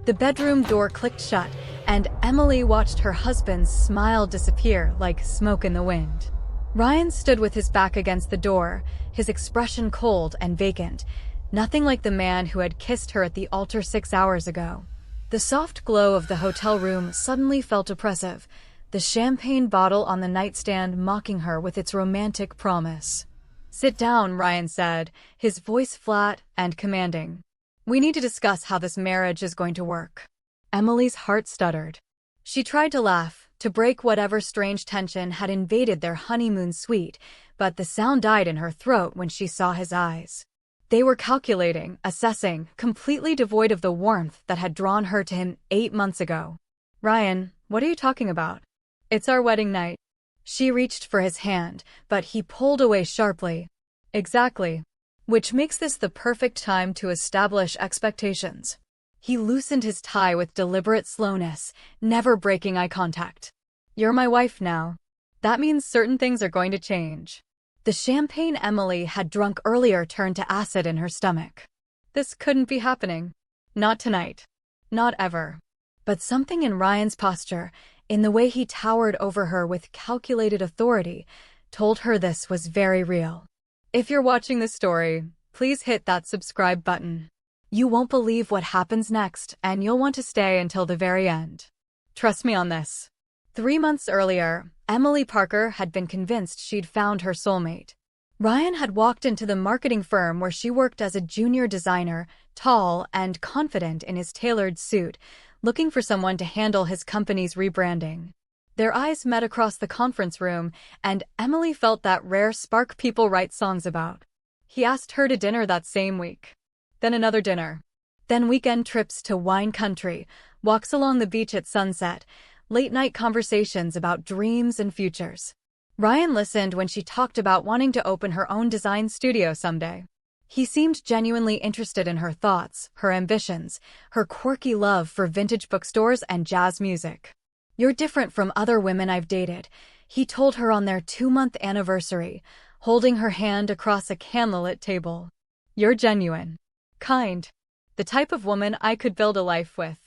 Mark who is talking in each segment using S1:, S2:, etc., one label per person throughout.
S1: The bedroom door clicked shut, and Emily watched her husband's smile disappear like smoke in the wind. Ryan stood with his back against the door, his expression cold and vacant, nothing like the man who had kissed her at the altar 6 hours ago. The soft glow of the hotel room suddenly felt oppressive, the champagne bottle on the nightstand mocking her with its romantic promise. "Sit down," Ryan said, his voice flat and commanding. "We need to discuss how this marriage is going to work." Emily's heart stuttered. She tried to laugh, to break whatever strange tension had invaded their honeymoon suite, but the sound died in her throat when she saw his eyes. They were calculating, assessing, completely devoid of the warmth that had drawn her to him 8 months ago. "Ryan, what are you talking about?" "It's our wedding night." She reached for his hand, but he pulled away sharply. "Exactly. Which makes this the perfect time to establish expectations." He loosened his tie with deliberate slowness, never breaking eye contact. "You're my wife now. That means certain things are going to change." The champagne Emily had drunk earlier turned to acid in her stomach. This couldn't be happening. Not tonight. Not ever. But something in Ryan's posture, in the way he towered over her with calculated authority, told her this was very real. If you're watching this story, please hit that subscribe button. You won't believe what happens next, and you'll want to stay until the very end. Trust me on this. 3 months earlier, Emily Parker had been convinced she'd found her soulmate. Ryan had walked into the marketing firm where she worked as a junior designer, tall and confident in his tailored suit, looking for someone to handle his company's rebranding. Their eyes met across the conference room, and Emily felt that rare spark people write songs about. He asked her to dinner that same week. Then another dinner. Then weekend trips to wine country, walks along the beach at sunset, late-night conversations about dreams and futures. Ryan listened when she talked about wanting to open her own design studio someday. He seemed genuinely interested in her thoughts, her ambitions, her quirky love for vintage bookstores and jazz music. "You're different from other women I've dated," he told her on their 2-month anniversary, holding her hand across a candlelit table. "You're genuine. Kind. The type of woman I could build a life with."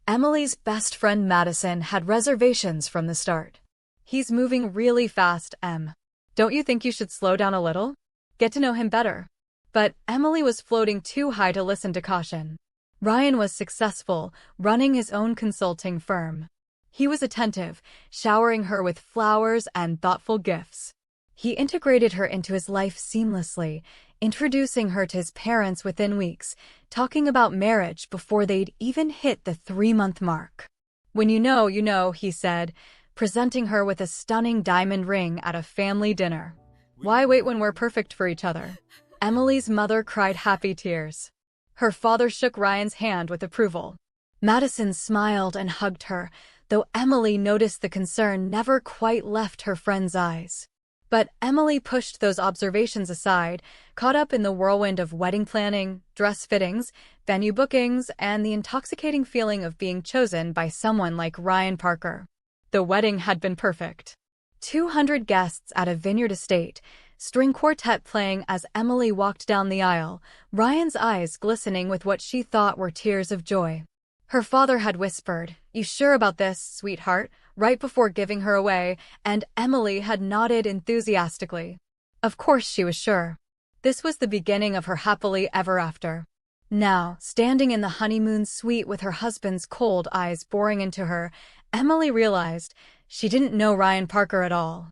S1: Emily's best friend Madison had reservations from the start. "He's moving really fast, Em. Don't you think you should slow down a little? Get to know him better." But Emily was floating too high to listen to caution. Ryan was successful, running his own consulting firm. He was attentive, showering her with flowers and thoughtful gifts. He integrated her into his life seamlessly, introducing her to his parents within weeks, talking about marriage before they'd even hit the 3-month mark. "When you know," he said, presenting her with a stunning diamond ring at a family dinner. "Why wait when we're perfect for each other?" Emily's mother cried happy tears. Her father shook Ryan's hand with approval. Madison smiled and hugged her, though Emily noticed the concern never quite left her friend's eyes. But Emily pushed those observations aside, caught up in the whirlwind of wedding planning, dress fittings, venue bookings, and the intoxicating feeling of being chosen by someone like Ryan Parker. The wedding had been perfect. 200 guests at a vineyard estate, string quartet playing as Emily walked down the aisle, Ryan's eyes glistening with what she thought were tears of joy. Her father had whispered, "You sure about this, sweetheart?" right before giving her away, and Emily had nodded enthusiastically. Of course she was sure. This was the beginning of her happily ever after. Now, standing in the honeymoon suite with her husband's cold eyes boring into her, Emily realized she didn't know Ryan Parker at all.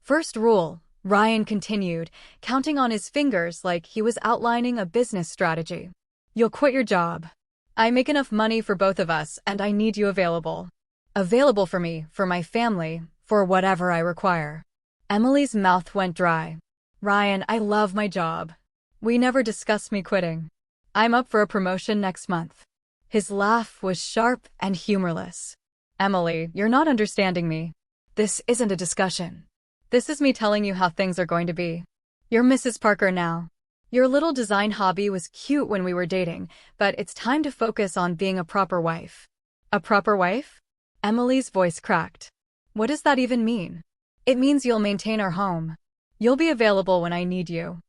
S1: "First rule," Ryan continued, counting on his fingers like he was outlining a business strategy. "You'll quit your job. I make enough money for both of us, and I need you available. Available for me, for my family, for whatever I require." Emily's mouth went dry. "Ryan, I love my job. We never discussed me quitting. I'm up for a promotion next month." His laugh was sharp and humorless. "Emily, you're not understanding me. This isn't a discussion. This is me telling you how things are going to be. You're Mrs. Parker now. Your little design hobby was cute when we were dating, but it's time to focus on being a proper wife." "A proper wife?" Emily's voice cracked. "What does that even mean?" "It means you'll maintain our home. You'll be available when I need you.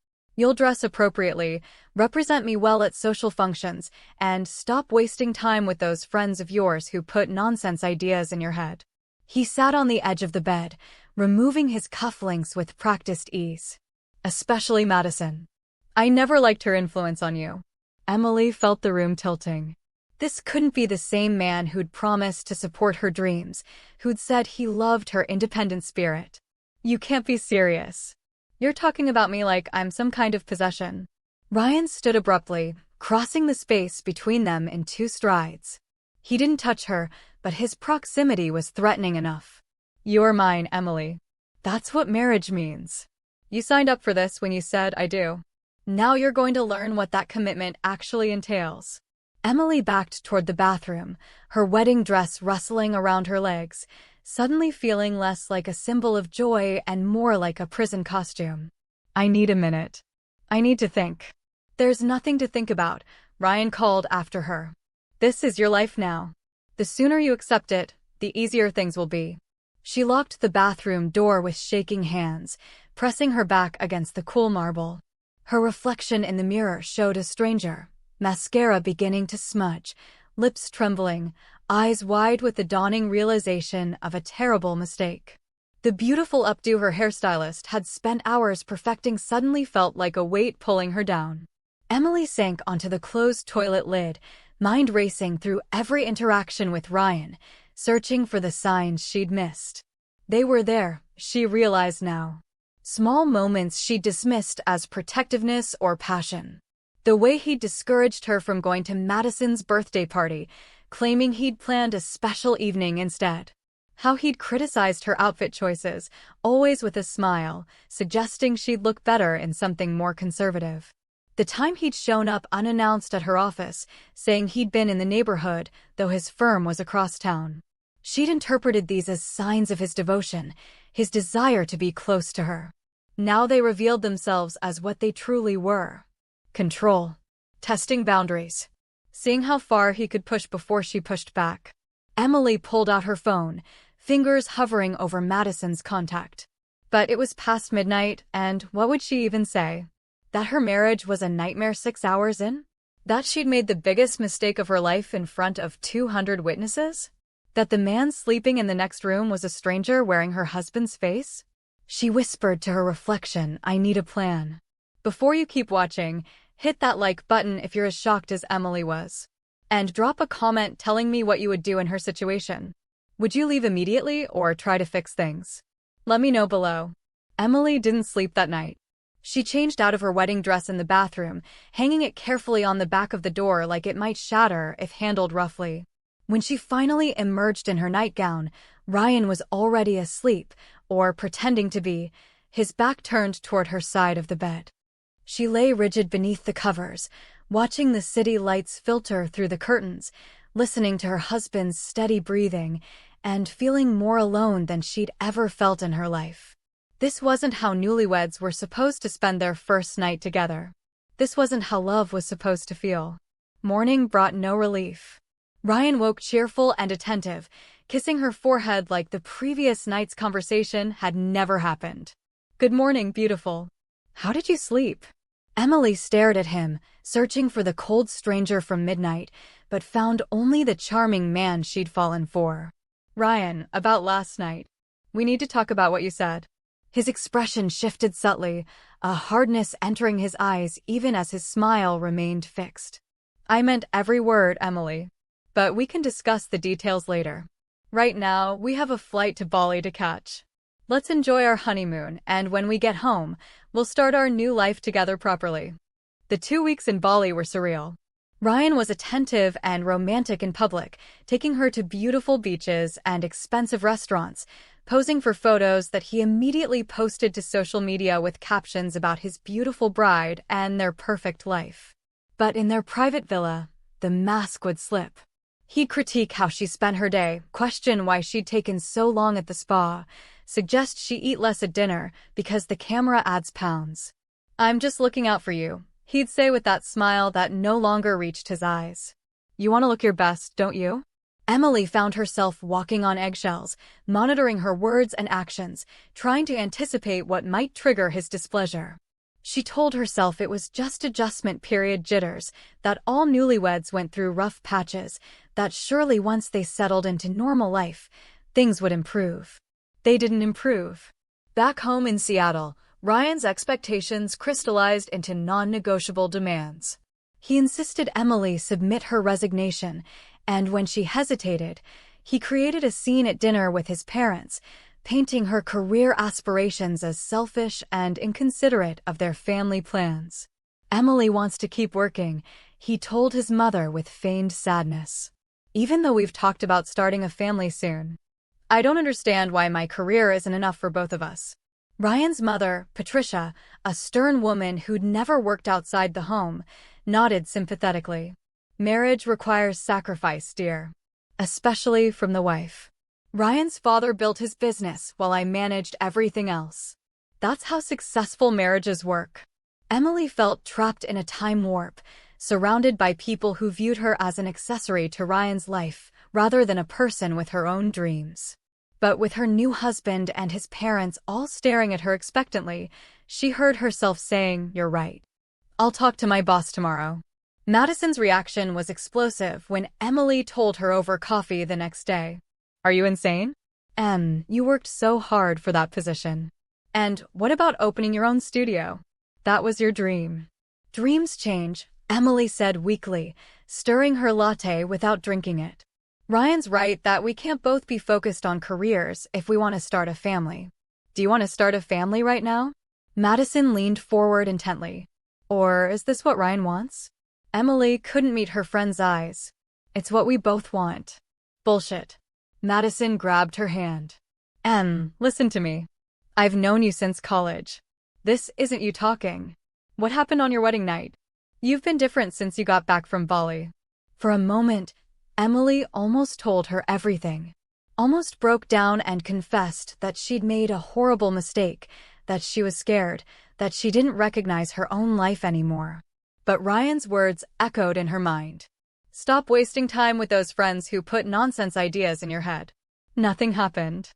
S1: You'll dress appropriately, represent me well at social functions, and stop wasting time with those friends of yours who put nonsense ideas in your head." He sat on the edge of the bed, removing his cufflinks with practiced ease. "Especially Madison. I never liked her influence on you." Emily felt the room tilting. This couldn't be the same man who'd promised to support her dreams, who'd said he loved her independent spirit. "You can't be serious. You're talking about me like I'm some kind of possession." Ryan stood abruptly, crossing the space between them in 2 strides. He didn't touch her, but his proximity was threatening enough. "You're mine, Emily. That's what marriage means. You signed up for this when you said I do. Now you're going to learn what that commitment actually entails." Emily backed toward the bathroom, her wedding dress rustling around her legs, suddenly feeling less like a symbol of joy and more like a prison costume. "I need a minute. I need to think." "There's nothing to think about," Ryan called after her. "This is your life now. The sooner you accept it, the easier things will be." She locked the bathroom door with shaking hands, pressing her back against the cool marble. Her reflection in the mirror showed a stranger, mascara beginning to smudge, lips trembling, eyes wide with the dawning realization of a terrible mistake. The beautiful updo her hairstylist had spent hours perfecting suddenly felt like a weight pulling her down. Emily sank onto the closed toilet lid, mind racing through every interaction with Ryan, searching for the signs she'd missed. They were there, she realized now. Small moments she dismissed as protectiveness or passion. The way he'd discouraged her from going to Madison's birthday party, claiming he'd planned a special evening instead. How he'd criticized her outfit choices, always with a smile, suggesting she'd look better in something more conservative. The time he'd shown up unannounced at her office, saying he'd been in the neighborhood, though his firm was across town. She'd interpreted these as signs of his devotion, his desire to be close to her. Now they revealed themselves as what they truly were. Control. Testing boundaries. Seeing how far he could push before she pushed back. Emily pulled out her phone, fingers hovering over Madison's contact. But it was past midnight, and what would she even say? That her marriage was a nightmare 6 hours in? That she'd made the biggest mistake of her life in front of 200 witnesses? That the man sleeping in the next room was a stranger wearing her husband's face? She whispered to her reflection, "I need a plan." Before you keep watching, hit that like button if you're as shocked as Emily was. And drop a comment telling me what you would do in her situation. Would you leave immediately or try to fix things? Let me know below. Emily didn't sleep that night. She changed out of her wedding dress in the bathroom, hanging it carefully on the back of the door like it might shatter if handled roughly. When she finally emerged in her nightgown, Ryan was already asleep, or pretending to be, his back turned toward her side of the bed. She lay rigid beneath the covers, watching the city lights filter through the curtains, listening to her husband's steady breathing, and feeling more alone than she'd ever felt in her life. This wasn't how newlyweds were supposed to spend their first night together. This wasn't how love was supposed to feel. Morning brought no relief. Ryan woke cheerful and attentive, kissing her forehead like the previous night's conversation had never happened. "Good morning, beautiful. How did you sleep?" Emily stared at him, searching for the cold stranger from midnight, but found only the charming man she'd fallen for. "Ryan, about last night. We need to talk about what you said." His expression shifted subtly, a hardness entering his eyes even as his smile remained fixed. "I meant every word, Emily. But we can discuss the details later. Right now, we have a flight to Bali to catch. Let's enjoy our honeymoon, and when we get home, we'll start our new life together properly." The 2 weeks in Bali were surreal. Ryan was attentive and romantic in public, taking her to beautiful beaches and expensive restaurants, posing for photos that he immediately posted to social media with captions about his beautiful bride and their perfect life. But in their private villa, the mask would slip. He'd critique how she spent her day, question why she'd taken so long at the spa, suggest she eat less at dinner because the camera adds pounds. "I'm just looking out for you," he'd say with that smile that no longer reached his eyes. "You want to look your best, don't you?" Emily found herself walking on eggshells, monitoring her words and actions, trying to anticipate what might trigger his displeasure. She told herself it was just adjustment period jitters, that all newlyweds went through rough patches, that surely once they settled into normal life, things would improve. They didn't improve. Back home in Seattle, Ryan's expectations crystallized into non-negotiable demands. He insisted Emily submit her resignation, and when she hesitated, he created a scene at dinner with his parents, painting her career aspirations as selfish and inconsiderate of their family plans. Emily wants to keep working, he told his mother with feigned sadness. Even though we've talked about starting a family soon, I don't understand why my career isn't enough for both of us. Ryan's mother, Patricia, a stern woman who'd never worked outside the home, nodded sympathetically. Marriage requires sacrifice, dear. Especially from the wife. Ryan's father built his business while I managed everything else. That's how successful marriages work. Emily felt trapped in a time warp, surrounded by people who viewed her as an accessory to Ryan's life, rather than a person with her own dreams. But with her new husband and his parents all staring at her expectantly, she heard herself saying, "You're right. I'll talk to my boss tomorrow." Madison's reaction was explosive when Emily told her over coffee the next day. "Are you insane? You worked so hard for that position. And what about opening your own studio? That was your dream." "Dreams change," Emily said weakly, stirring her latte without drinking it. "Ryan's right that we can't both be focused on careers if we want to start a family." "Do you want to start a family right now?" Madison leaned forward intently. "Or is this what Ryan wants?" Emily couldn't meet her friend's eyes. "It's what we both want." "Bullshit." Madison grabbed her hand. Listen to me. I've known you since college. This isn't you talking. What happened on your wedding night? You've been different since you got back from Bali." For a moment, Emily almost told her everything. Almost broke down and confessed that she'd made a horrible mistake, that she was scared, that she didn't recognize her own life anymore. But Ryan's words echoed in her mind. "Stop wasting time with those friends who put nonsense ideas in your head. Nothing happened.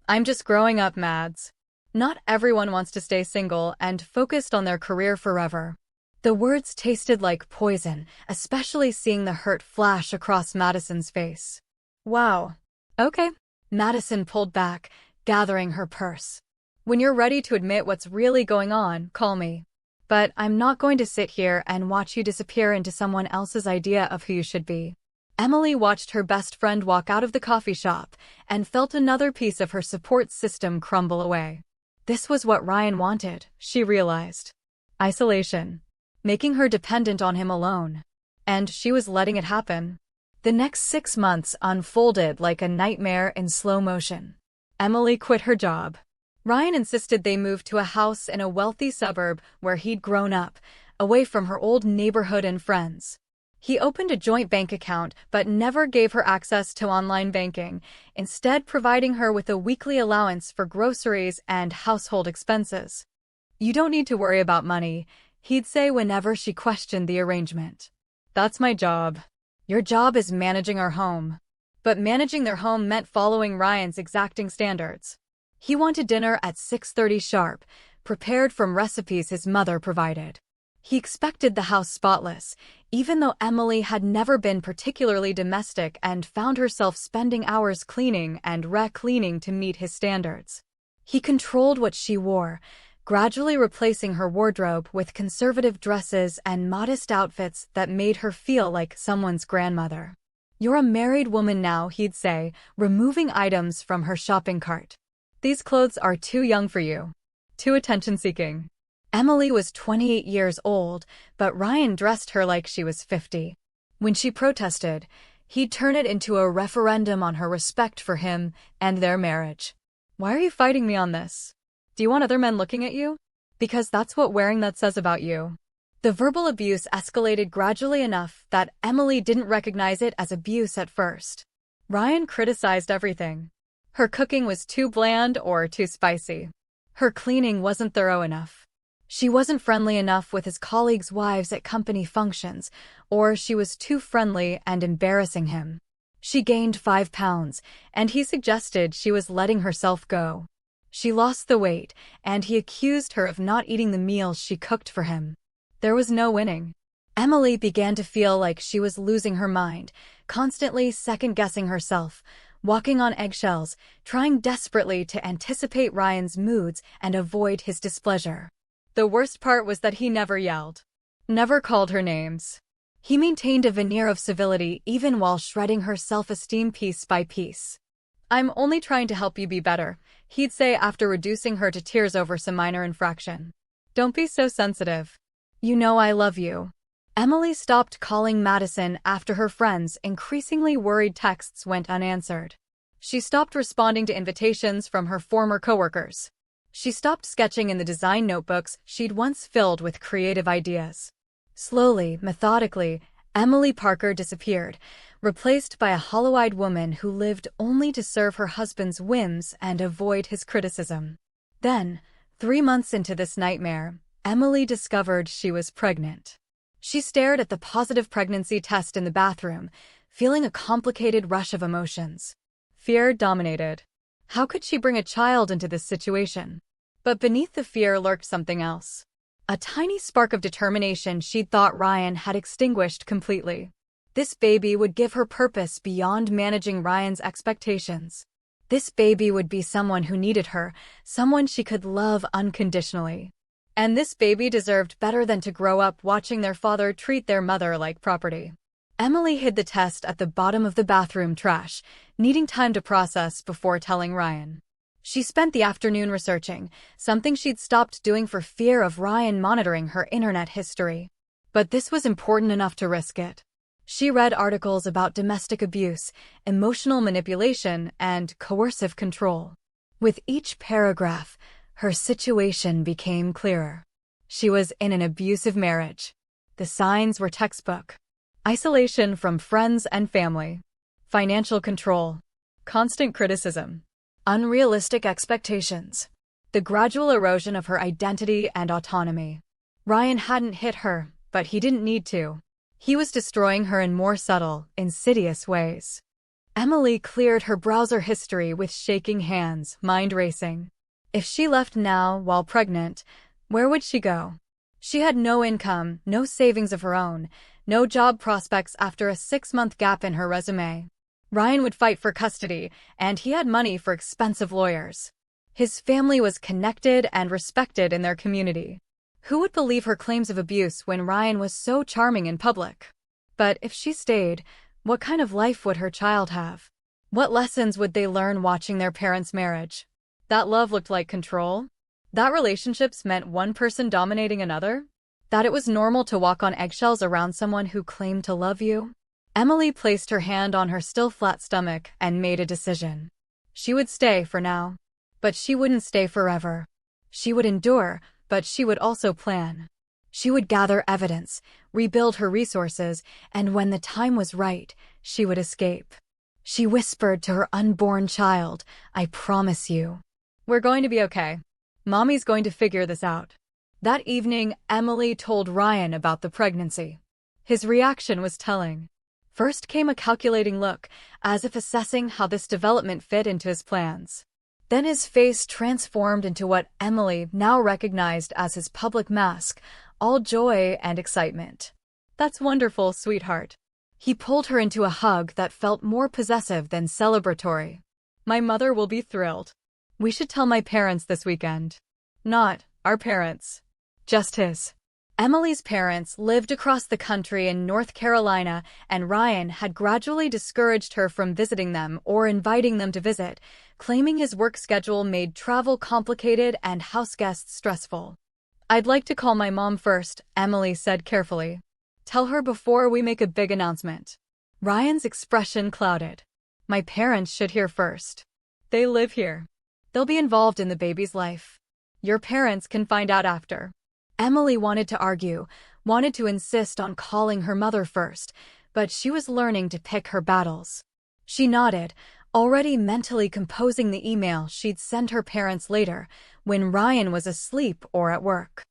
S1: I'm just growing up, Mads. Not everyone wants to stay single and focused on their career forever." The words tasted like poison, especially seeing the hurt flash across Madison's face. "Wow. Okay." Madison pulled back, gathering her purse. "When you're ready to admit what's really going on, call me. But I'm not going to sit here and watch you disappear into someone else's idea of who you should be." Emily watched her best friend walk out of the coffee shop and felt another piece of her support system crumble away. This was what Ryan wanted, she realized. Isolation. Making her dependent on him alone. And she was letting it happen. The next 6 months unfolded like a nightmare in slow motion. Emily quit her job. Ryan insisted they move to a house in a wealthy suburb where he'd grown up, away from her old neighborhood and friends. He opened a joint bank account but never gave her access to online banking, instead providing her with a weekly allowance for groceries and household expenses. "You don't need to worry about money," he'd say whenever she questioned the arrangement. "That's my job." "Your job is managing our home." But managing their home meant following Ryan's exacting standards. He wanted dinner at 6:30 sharp, prepared from recipes his mother provided. He expected the house spotless, even though Emily had never been particularly domestic and found herself spending hours cleaning and re-cleaning to meet his standards. He controlled what she wore, gradually replacing her wardrobe with conservative dresses and modest outfits that made her feel like someone's grandmother. "You're a married woman now," he'd say, removing items from her shopping cart. "These clothes are too young for you. Too attention-seeking." Emily was 28 years old, but Ryan dressed her like she was 50. When she protested, he'd turn it into a referendum on her respect for him and their marriage. "Why are you fighting me on this? Do you want other men looking at you? Because that's what wearing that says about you." The verbal abuse escalated gradually enough that Emily didn't recognize it as abuse at first. Ryan criticized everything. Her cooking was too bland or too spicy. Her cleaning wasn't thorough enough. She wasn't friendly enough with his colleagues' wives at company functions, or she was too friendly and embarrassing him. She gained 5 pounds, and he suggested she was letting herself go. She lost the weight, and he accused her of not eating the meals she cooked for him. There was no winning. Emily began to feel like she was losing her mind, constantly second-guessing herself, walking on eggshells, trying desperately to anticipate Ryan's moods and avoid his displeasure. The worst part was that he never yelled, never called her names. He maintained a veneer of civility even while shredding her self-esteem piece by piece. "I'm only trying to help you be better," he'd say after reducing her to tears over some minor infraction. "Don't be so sensitive. You know I love you." Emily stopped calling Madison after her friends' increasingly worried texts went unanswered. She stopped responding to invitations from her former coworkers. She stopped sketching in the design notebooks she'd once filled with creative ideas. Slowly, methodically, Emily Parker disappeared, replaced by a hollow-eyed woman who lived only to serve her husband's whims and avoid his criticism. Then, 3 months into this nightmare, Emily discovered she was pregnant. She stared at the positive pregnancy test in the bathroom, feeling a complicated rush of emotions. Fear dominated. How could she bring a child into this situation? But beneath the fear lurked something else. A tiny spark of determination she'd thought Ryan had extinguished completely. This baby would give her purpose beyond managing Ryan's expectations. This baby would be someone who needed her, someone she could love unconditionally. And this baby deserved better than to grow up watching their father treat their mother like property. Emily hid the test at the bottom of the bathroom trash, needing time to process before telling Ryan. She spent the afternoon researching, something she'd stopped doing for fear of Ryan monitoring her internet history. But this was important enough to risk it. She read articles about domestic abuse, emotional manipulation, and coercive control. With each paragraph, her situation became clearer. She was in an abusive marriage. The signs were textbook. Isolation from friends and family. Financial control. Constant criticism. Unrealistic expectations. The gradual erosion of her identity and autonomy. Ryan hadn't hit her, but he didn't need to. He was destroying her in more subtle, insidious ways. Emily cleared her browser history with shaking hands, mind racing. If she left now while pregnant, where would she go? She had no income, no savings of her own, no job prospects after a 6-month gap in her resume. Ryan would fight for custody, and he had money for expensive lawyers. His family was connected and respected in their community. Who would believe her claims of abuse when Ryan was so charming in public? But if she stayed, what kind of life would her child have? What lessons would they learn watching their parents' marriage? That love looked like control? That relationships meant one person dominating another? That it was normal to walk on eggshells around someone who claimed to love you? Emily placed her hand on her still flat stomach and made a decision. She would stay for now. But she wouldn't stay forever. She would endure, but she would also plan. She would gather evidence, rebuild her resources, and when the time was right, she would escape. She whispered to her unborn child, "I promise you. We're going to be okay. Mommy's going to figure this out." That evening, Emily told Ryan about the pregnancy. His reaction was telling. First came a calculating look, as if assessing how this development fit into his plans. Then his face transformed into what Emily now recognized as his public mask, all joy and excitement. "That's wonderful, sweetheart." He pulled her into a hug that felt more possessive than celebratory. "My mother will be thrilled. We should tell my parents this weekend." Not our parents. Just his. Emily's parents lived across the country in North Carolina, and Ryan had gradually discouraged her from visiting them or inviting them to visit, claiming his work schedule made travel complicated and house guests stressful. "I'd like to call my mom first," Emily said carefully. "Tell her before we make a big announcement." Ryan's expression clouded. "My parents should hear first. They live here. They'll be involved in the baby's life. Your parents can find out after." Emily wanted to argue, wanted to insist on calling her mother first, but she was learning to pick her battles. She nodded, already mentally composing the email she'd send her parents later, when Ryan was asleep or at work.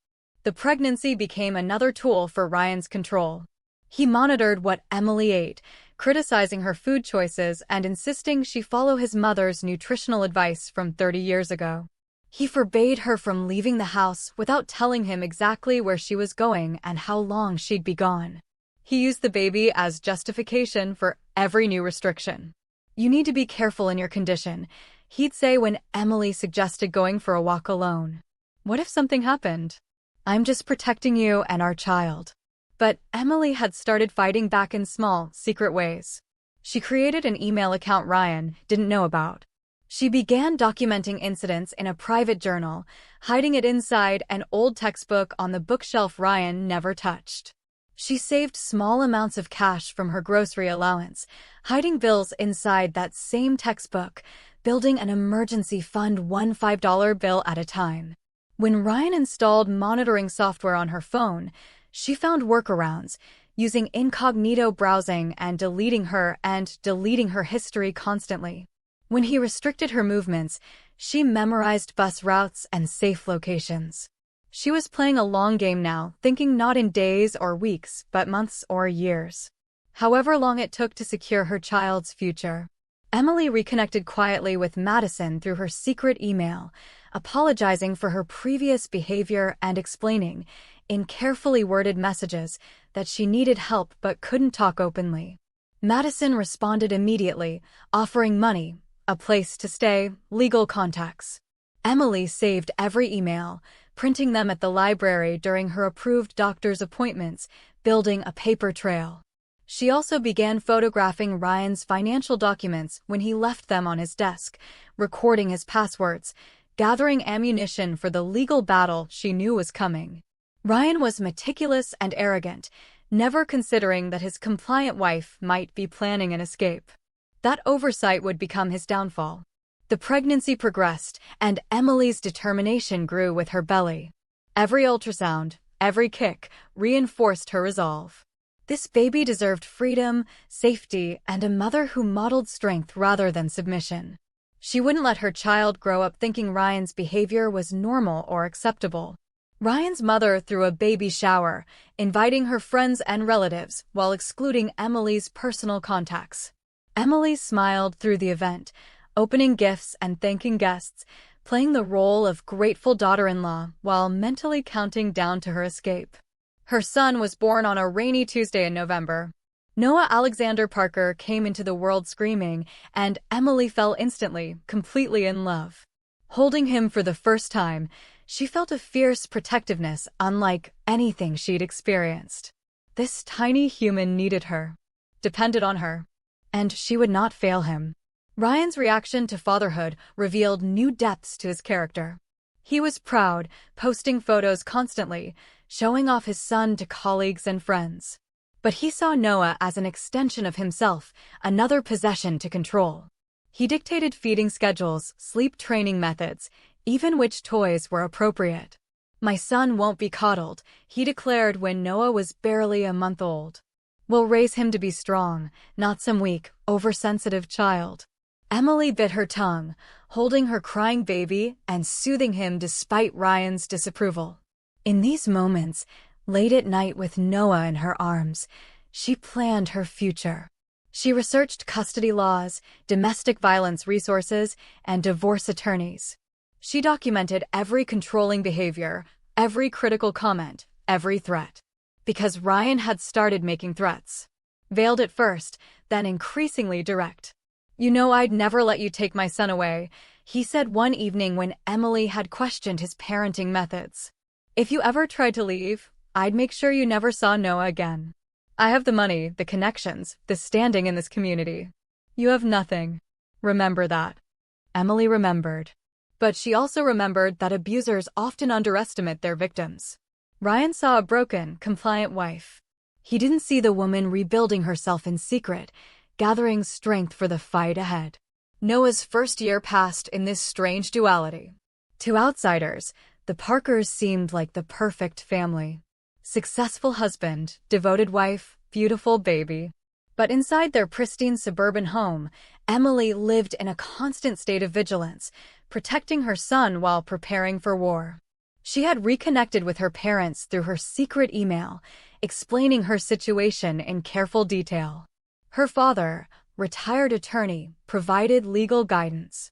S1: The pregnancy became another tool for Ryan's control. He monitored what Emily ate, criticizing her food choices and insisting she follow his mother's nutritional advice from 30 years ago. He forbade her from leaving the house without telling him exactly where she was going and how long she'd be gone. He used the baby as justification for every new restriction. "You need to be careful in your condition," he'd say when Emily suggested going for a walk alone. "What if something happened? I'm just protecting you and our child." But Emily had started fighting back in small, secret ways. She created an email account Ryan didn't know about. She began documenting incidents in a private journal, hiding it inside an old textbook on the bookshelf Ryan never touched. She saved small amounts of cash from her grocery allowance, hiding bills inside that same textbook, building an emergency fund, one $5 bill at a time. When Ryan installed monitoring software on her phone, she found workarounds, using incognito browsing and deleting her history constantly. When he restricted her movements, she memorized bus routes and safe locations. She was playing a long game now, thinking not in days or weeks, but months or years. However long it took to secure her child's future. Emily reconnected quietly with Madison through her secret email, apologizing for her previous behavior and explaining, in carefully worded messages, that she needed help but couldn't talk openly. Madison responded immediately, offering money, a place to stay, legal contacts. Emily saved every email, printing them at the library during her approved doctor's appointments, building a paper trail. She also began photographing Ryan's financial documents when he left them on his desk, recording his passwords, gathering ammunition for the legal battle she knew was coming. Ryan was meticulous and arrogant, never considering that his compliant wife might be planning an escape. That oversight would become his downfall. The pregnancy progressed, and Emily's determination grew with her belly. Every ultrasound, every kick, reinforced her resolve. This baby deserved freedom, safety, and a mother who modeled strength rather than submission. She wouldn't let her child grow up thinking Ryan's behavior was normal or acceptable. Ryan's mother threw a baby shower, inviting her friends and relatives while excluding Emily's personal contacts. Emily smiled through the event, opening gifts and thanking guests, playing the role of grateful daughter-in-law while mentally counting down to her escape. Her son was born on a rainy Tuesday in November. Noah Alexander Parker came into the world screaming, and Emily fell instantly, completely in love. Holding him for the first time, she felt a fierce protectiveness unlike anything she'd experienced. This tiny human needed her, depended on her, and she would not fail him. Ryan's reaction to fatherhood revealed new depths to his character. He was proud, posting photos constantly, showing off his son to colleagues and friends. But he saw Noah as an extension of himself, another possession to control. He dictated feeding schedules, sleep training methods, even which toys were appropriate. "My son won't be coddled," he declared when Noah was barely a month old. "We'll raise him to be strong, not some weak, oversensitive child." Emily bit her tongue, holding her crying baby and soothing him despite Ryan's disapproval. In these moments, late at night with Noah in her arms, she planned her future. She researched custody laws, domestic violence resources, and divorce attorneys. She documented every controlling behavior, every critical comment, every threat. Because Ryan had started making threats. Veiled at first, then increasingly direct. "You know I'd never let you take my son away," he said one evening when Emily had questioned his parenting methods. "If you ever tried to leave, I'd make sure you never saw Noah again. I have the money, the connections, the standing in this community. You have nothing. Remember that." Emily remembered. But she also remembered that abusers often underestimate their victims. Ryan saw a broken, compliant wife. He didn't see the woman rebuilding herself in secret, gathering strength for the fight ahead. Noah's first year passed in this strange duality. To outsiders, the Parkers seemed like the perfect family. Successful husband, devoted wife, beautiful baby. But inside their pristine suburban home, Emily lived in a constant state of vigilance, protecting her son while preparing for war. She had reconnected with her parents through her secret email, explaining her situation in careful detail. Her father, retired attorney, provided legal guidance.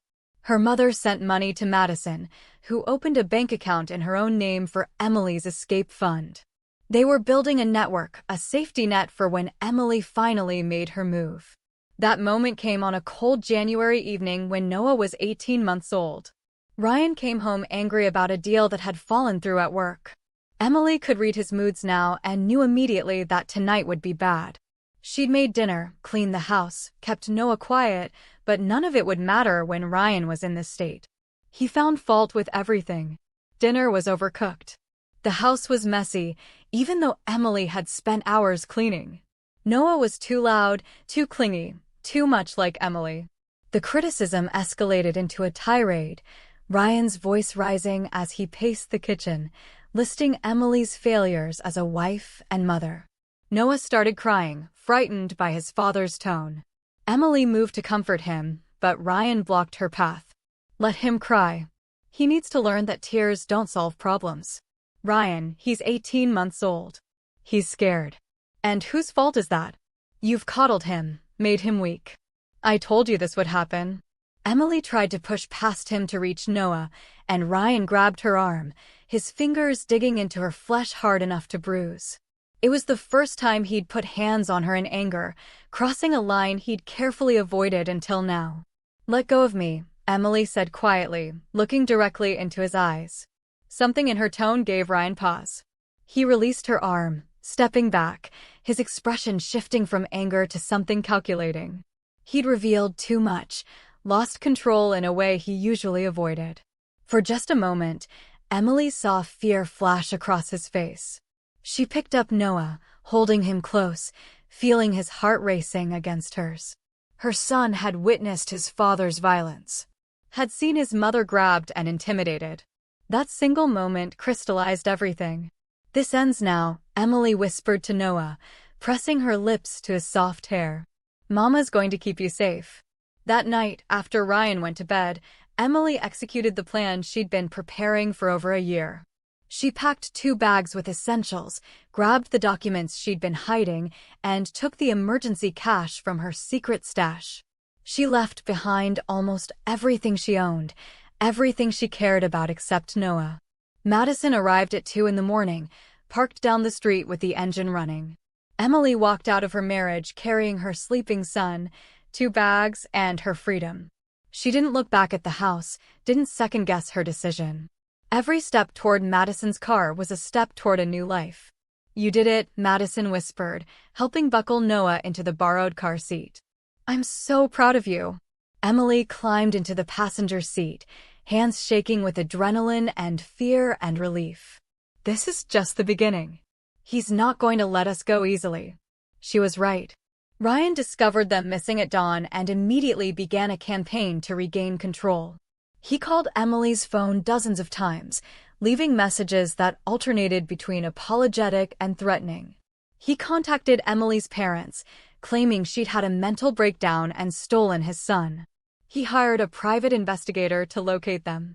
S1: Her mother sent money to Madison, who opened a bank account in her own name for Emily's escape fund. They were building a network, a safety net for when Emily finally made her move. That moment came on a cold January evening when Noah was 18 months old. Ryan came home angry about a deal that had fallen through at work. Emily could read his moods now and knew immediately that tonight would be bad. She'd made dinner, cleaned the house, kept Noah quiet, but none of it would matter when Ryan was in this state. He found fault with everything. Dinner was overcooked. The house was messy, even though Emily had spent hours cleaning. Noah was too loud, too clingy, too much like Emily. The criticism escalated into a tirade, Ryan's voice rising as he paced the kitchen, listing Emily's failures as a wife and mother. Noah started crying, frightened by his father's tone. Emily moved to comfort him, but Ryan blocked her path. Let him cry. He needs to learn that tears don't solve problems. Ryan, he's 18 months old. He's scared. And whose fault is that? You've coddled him, made him weak. I told you this would happen. Emily tried to push past him to reach Noah, and Ryan grabbed her arm, his fingers digging into her flesh hard enough to bruise. It was the first time he'd put hands on her in anger, crossing a line he'd carefully avoided until now. Let go of me, Emily said quietly, looking directly into his eyes. Something in her tone gave Ryan pause. He released her arm, stepping back, his expression shifting from anger to something calculating. He'd revealed too much, lost control in a way he usually avoided. For just a moment, Emily saw fear flash across his face. She picked up Noah, holding him close, feeling his heart racing against hers. Her son had witnessed his father's violence, had seen his mother grabbed and intimidated. That single moment crystallized everything. This ends now, Emily whispered to Noah, pressing her lips to his soft hair. Mama's going to keep you safe. That night, after Ryan went to bed, Emily executed the plan she'd been preparing for over a year. She packed 2 bags with essentials, grabbed the documents she'd been hiding, and took the emergency cash from her secret stash. She left behind almost everything she owned, everything she cared about except Noah. Madison arrived at 2 in the morning, parked down the street with the engine running. Emily walked out of her marriage carrying her sleeping son, 2 bags, and her freedom. She didn't look back at the house, didn't second-guess her decision. Every step toward Madison's car was a step toward a new life. You did it, Madison whispered, helping buckle Noah into the borrowed car seat. I'm so proud of you. Emily climbed into the passenger seat, hands shaking with adrenaline and fear and relief. This is just the beginning. He's not going to let us go easily. She was right. Ryan discovered them missing at dawn and immediately began a campaign to regain control. He called Emily's phone dozens of times, leaving messages that alternated between apologetic and threatening. He contacted Emily's parents, claiming she'd had a mental breakdown and stolen his son. He hired a private investigator to locate them.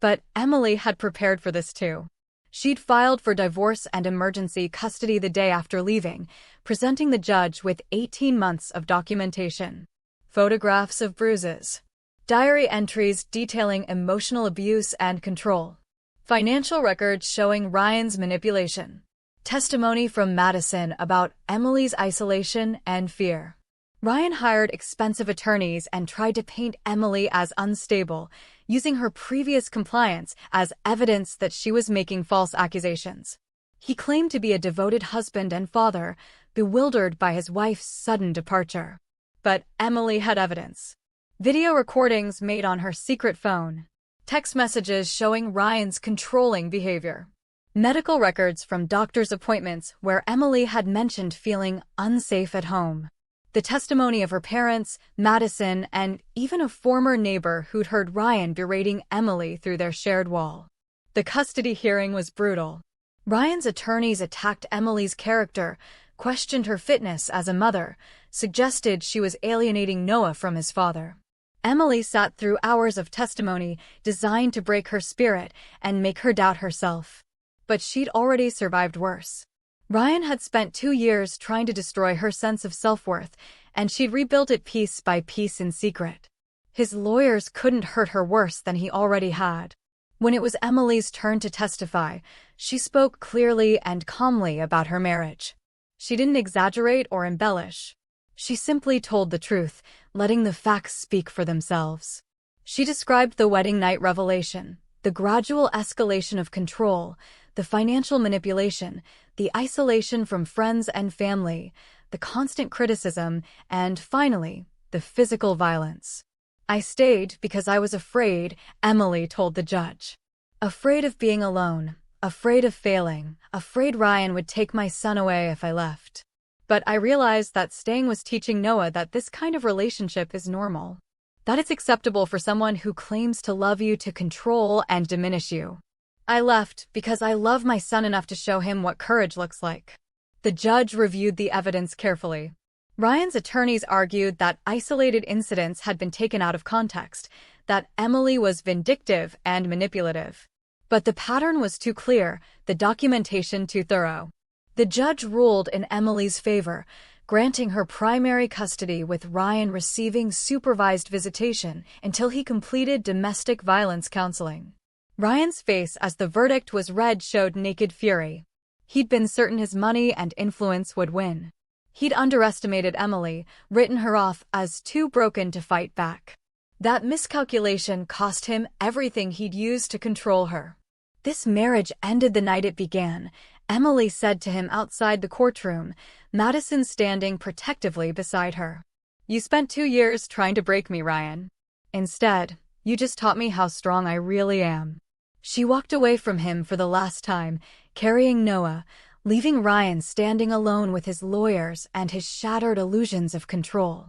S1: But Emily had prepared for this too. She'd filed for divorce and emergency custody the day after leaving, presenting the judge with 18 months of documentation. Photographs of bruises. Diary entries detailing emotional abuse and control. Financial records showing Ryan's manipulation. Testimony from Madison about Emily's isolation and fear. Ryan hired expensive attorneys and tried to paint Emily as unstable, using her previous compliance as evidence that she was making false accusations. He claimed to be a devoted husband and father, bewildered by his wife's sudden departure. But Emily had evidence. Video recordings made on her secret phone. Text messages showing Ryan's controlling behavior. Medical records from doctor's appointments where Emily had mentioned feeling unsafe at home. The testimony of her parents, Madison, and even a former neighbor who'd heard Ryan berating Emily through their shared wall. The custody hearing was brutal. Ryan's attorneys attacked Emily's character, questioned her fitness as a mother, suggested she was alienating Noah from his father. Emily sat through hours of testimony designed to break her spirit and make her doubt herself. But she'd already survived worse. Ryan had spent 2 years trying to destroy her sense of self-worth, and she'd rebuilt it piece by piece in secret. His lawyers couldn't hurt her worse than he already had. When it was Emily's turn to testify, she spoke clearly and calmly about her marriage. She didn't exaggerate or embellish. She simply told the truth, letting the facts speak for themselves. She described the wedding night revelation, the gradual escalation of control, the financial manipulation, the isolation from friends and family, the constant criticism, and finally, the physical violence. "I stayed because I was afraid," Emily told the judge. "Afraid of being alone, afraid of failing, afraid Ryan would take my son away if I left. But I realized that staying was teaching Noah that this kind of relationship is normal. That it's acceptable for someone who claims to love you to control and diminish you. I left because I love my son enough to show him what courage looks like." The judge reviewed the evidence carefully. Ryan's attorneys argued that isolated incidents had been taken out of context, that Emily was vindictive and manipulative. But the pattern was too clear, the documentation too thorough. The judge ruled in Emily's favor, granting her primary custody with Ryan receiving supervised visitation until he completed domestic violence counseling. Ryan's face as the verdict was read showed naked fury. He'd been certain his money and influence would win. He'd underestimated Emily, written her off as too broken to fight back. That miscalculation cost him everything he'd used to control her. "This marriage ended the night it began," Emily said to him outside the courtroom, Madison standing protectively beside her. "You spent 2 years trying to break me, Ryan. Instead, you just taught me how strong I really am." She walked away from him for the last time, carrying Noah, leaving Ryan standing alone with his lawyers and his shattered illusions of control.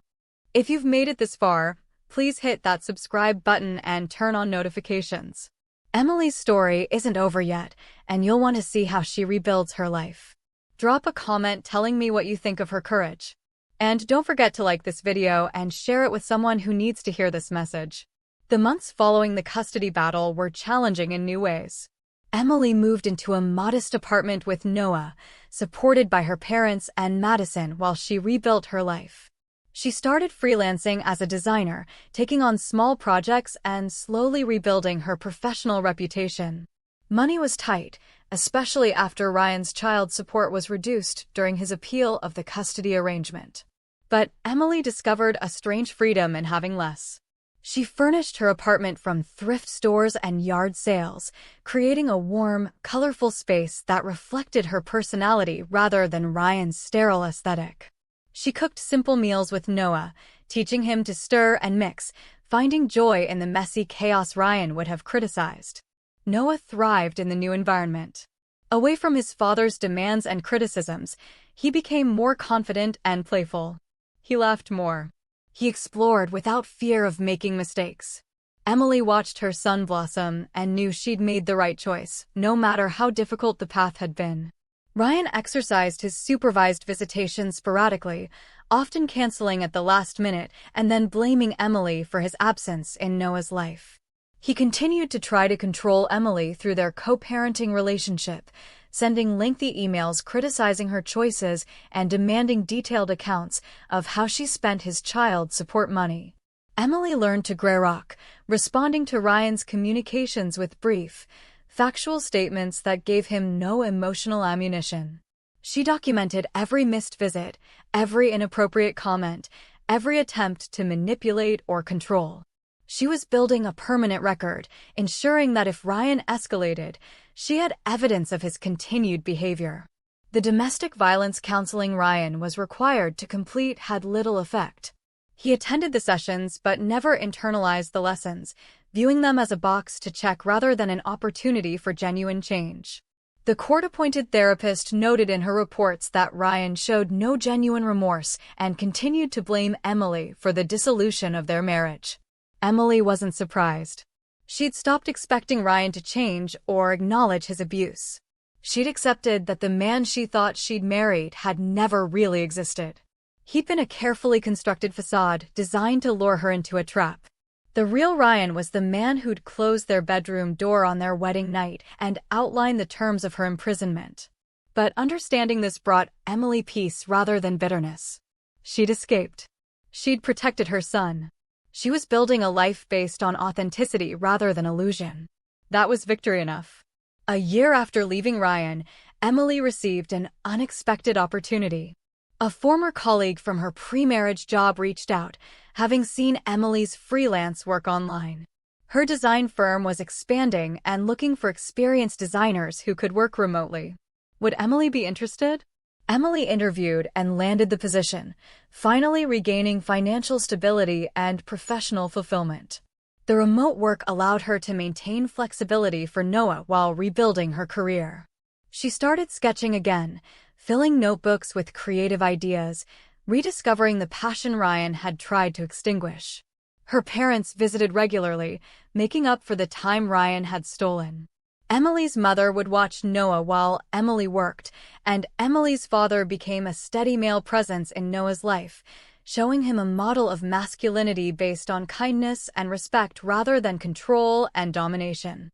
S1: If you've made it this far, please hit that subscribe button and turn on notifications. Emily's story isn't over yet, and you'll want to see how she rebuilds her life. Drop a comment telling me what you think of her courage. And don't forget to like this video and share it with someone who needs to hear this message. The months following the custody battle were challenging in new ways. Emily moved into a modest apartment with Noah, supported by her parents and Madison while she rebuilt her life. She started freelancing as a designer, taking on small projects and slowly rebuilding her professional reputation. Money was tight, especially after Ryan's child support was reduced during his appeal of the custody arrangement. But Emily discovered a strange freedom in having less. She furnished her apartment from thrift stores and yard sales, creating a warm, colorful space that reflected her personality rather than Ryan's sterile aesthetic. She cooked simple meals with Noah, teaching him to stir and mix, finding joy in the messy chaos Ryan would have criticized. Noah thrived in the new environment. Away from his father's demands and criticisms, he became more confident and playful. He laughed more. He explored without fear of making mistakes. Emily watched her son blossom and knew she'd made the right choice, no matter how difficult the path had been. Ryan exercised his supervised visitation sporadically, often canceling at the last minute and then blaming Emily for his absence in Noah's life. He continued to try to control Emily through their co-parenting relationship, sending lengthy emails criticizing her choices and demanding detailed accounts of how she spent his child support money. Emily learned to gray rock, responding to Ryan's communications with brief, factual statements that gave him no emotional ammunition. She documented every missed visit, every inappropriate comment, every attempt to manipulate or control. She was building a permanent record, ensuring that if Ryan escalated, she had evidence of his continued behavior. The domestic violence counseling Ryan was required to complete had little effect. He attended the sessions but never internalized the lessons, viewing them as a box to check rather than an opportunity for genuine change. The court-appointed therapist noted in her reports that Ryan showed no genuine remorse and continued to blame Emily for the dissolution of their marriage. Emily wasn't surprised. She'd stopped expecting Ryan to change or acknowledge his abuse. She'd accepted that the man she thought she'd married had never really existed. He'd been a carefully constructed facade designed to lure her into a trap. The real Ryan was the man who'd closed their bedroom door on their wedding night and outlined the terms of her imprisonment. But understanding this brought Emily peace rather than bitterness. She'd escaped. She'd protected her son. She was building a life based on authenticity rather than illusion. That was victory enough. A year after leaving Ryan, Emily received an unexpected opportunity. A former colleague from her pre-marriage job reached out, having seen Emily's freelance work online. Her design firm was expanding and looking for experienced designers who could work remotely. Would Emily be interested? Emily interviewed and landed the position, finally regaining financial stability and professional fulfillment. The remote work allowed her to maintain flexibility for Noah while rebuilding her career. She started sketching again, filling notebooks with creative ideas, rediscovering the passion Ryan had tried to extinguish. Her parents visited regularly, making up for the time Ryan had stolen. Emily's mother would watch Noah while Emily worked, and Emily's father became a steady male presence in Noah's life, showing him a model of masculinity based on kindness and respect rather than control and domination.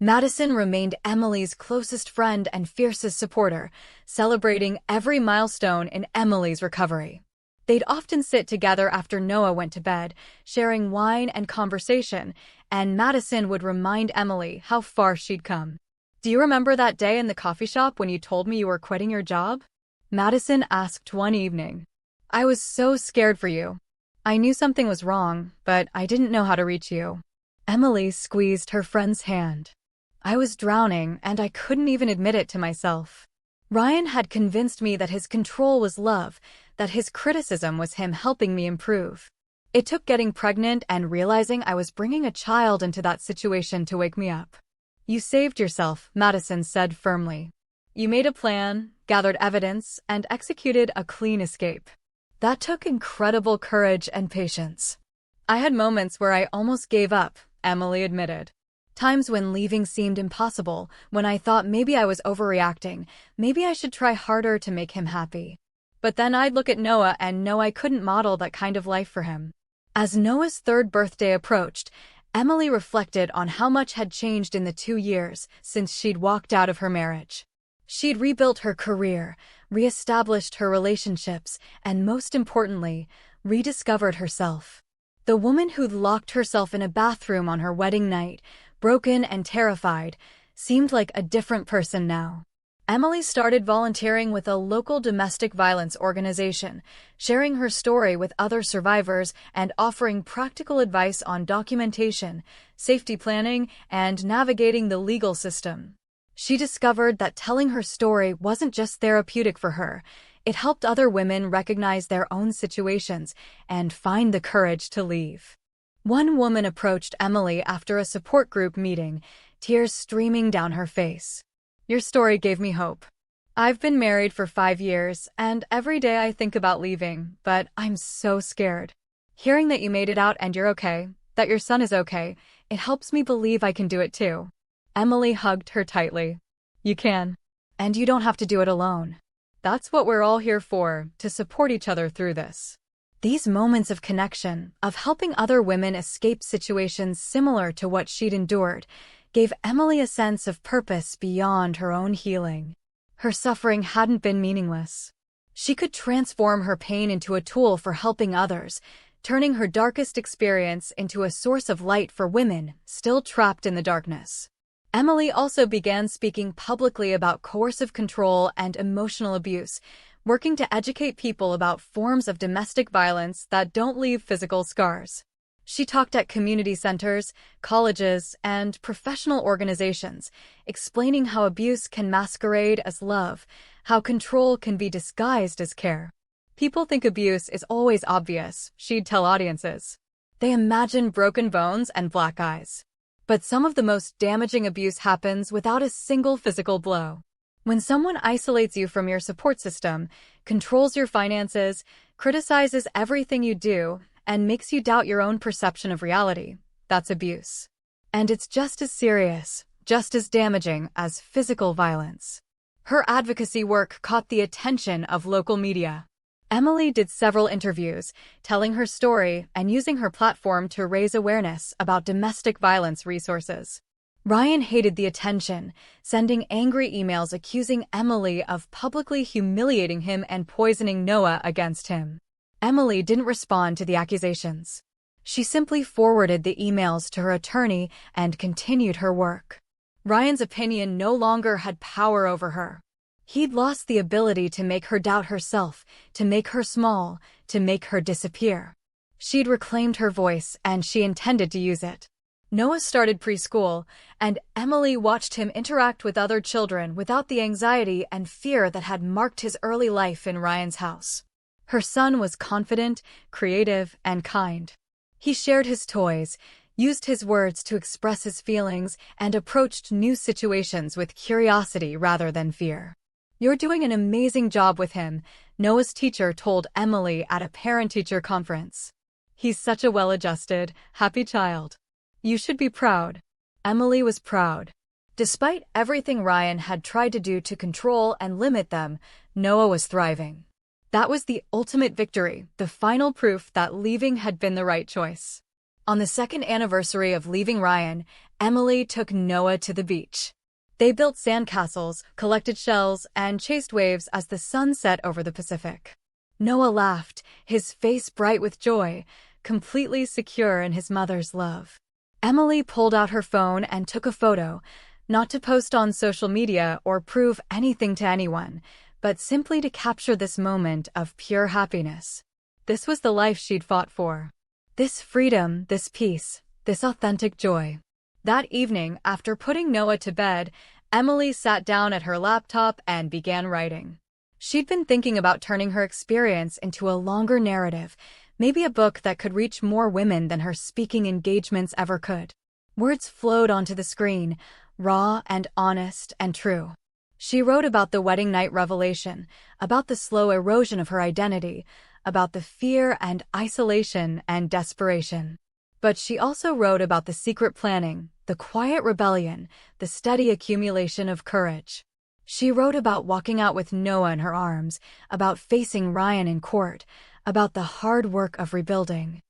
S1: Madison remained Emily's closest friend and fiercest supporter, celebrating every milestone in Emily's recovery. They'd often sit together after Noah went to bed, sharing wine and conversation, and Madison would remind Emily how far she'd come. "Do you remember that day in the coffee shop when you told me you were quitting your job?" Madison asked one evening. "I was so scared for you. I knew something was wrong, but I didn't know how to reach you." Emily squeezed her friend's hand. "I was drowning, and I couldn't even admit it to myself. Ryan had convinced me that his control was love, that his criticism was him helping me improve. It took getting pregnant and realizing I was bringing a child into that situation to wake me up." "You saved yourself," Madison said firmly. "You made a plan, gathered evidence, and executed a clean escape. That took incredible courage and patience." "I had moments where I almost gave up," Emily admitted. "Times when leaving seemed impossible, when I thought maybe I was overreacting, maybe I should try harder to make him happy. But then I'd look at Noah and know I couldn't model that kind of life for him." As Noah's third birthday approached, Emily reflected on how much had changed in the 2 years since she'd walked out of her marriage. She'd rebuilt her career, reestablished her relationships, and most importantly, rediscovered herself. The woman who'd locked herself in a bathroom on her wedding night, broken and terrified, seemed like a different person now. Emily started volunteering with a local domestic violence organization, sharing her story with other survivors and offering practical advice on documentation, safety planning, and navigating the legal system. She discovered that telling her story wasn't just therapeutic for her, it helped other women recognize their own situations and find the courage to leave. One woman approached Emily after a support group meeting, tears streaming down her face. "Your story gave me hope. I've been married for 5 years, and every day I think about leaving, but I'm so scared. Hearing that you made it out and you're okay, that your son is okay, it helps me believe I can do it too." Emily hugged her tightly. "You can. And you don't have to do it alone. That's what we're all here for, to support each other through this." These moments of connection, of helping other women escape situations similar to what she'd endured, gave Emily a sense of purpose beyond her own healing. Her suffering hadn't been meaningless. She could transform her pain into a tool for helping others, turning her darkest experience into a source of light for women still trapped in the darkness. Emily also began speaking publicly about coercive control and emotional abuse, working to educate people about forms of domestic violence that don't leave physical scars. She talked at community centers, colleges, and professional organizations, explaining how abuse can masquerade as love, how control can be disguised as care. "People think abuse is always obvious," she'd tell audiences. "They imagine broken bones and black eyes. But some of the most damaging abuse happens without a single physical blow. When someone isolates you from your support system, controls your finances, criticizes everything you do, and makes you doubt your own perception of reality, that's abuse. And it's just as serious, just as damaging as physical violence." Her advocacy work caught the attention of local media. Emily did several interviews, telling her story and using her platform to raise awareness about domestic violence resources. Ryan hated the attention, sending angry emails accusing Emily of publicly humiliating him and poisoning Noah against him. Emily didn't respond to the accusations. She simply forwarded the emails to her attorney and continued her work. Ryan's opinion no longer had power over her. He'd lost the ability to make her doubt herself, to make her small, to make her disappear. She'd reclaimed her voice, and she intended to use it. Noah started preschool, and Emily watched him interact with other children without the anxiety and fear that had marked his early life in Ryan's house. Her son was confident, creative, and kind. He shared his toys, used his words to express his feelings, and approached new situations with curiosity rather than fear. "You're doing an amazing job with him," Noah's teacher told Emily at a parent-teacher conference. "He's such a well-adjusted, happy child. You should be proud." Emily was proud. Despite everything Ryan had tried to do to control and limit them, Noah was thriving. That was the ultimate victory, the final proof that leaving had been the right choice. On the second anniversary of leaving Ryan, Emily took Noah to the beach. They built sandcastles, collected shells, and chased waves as the sun set over the Pacific. Noah laughed, his face bright with joy, completely secure in his mother's love. Emily pulled out her phone and took a photo, not to post on social media or prove anything to anyone, but simply to capture this moment of pure happiness. This was the life she'd fought for. This freedom, this peace, this authentic joy. That evening, after putting Noah to bed, Emily sat down at her laptop and began writing. She'd been thinking about turning her experience into a longer narrative, maybe a book that could reach more women than her speaking engagements ever could. Words flowed onto the screen, raw and honest and true. She wrote about the wedding night revelation, about the slow erosion of her identity, about the fear and isolation and desperation. But she also wrote about the secret planning, the quiet rebellion, the steady accumulation of courage. She wrote about walking out with Noah in her arms, about facing Ryan in court, about the hard work of rebuilding.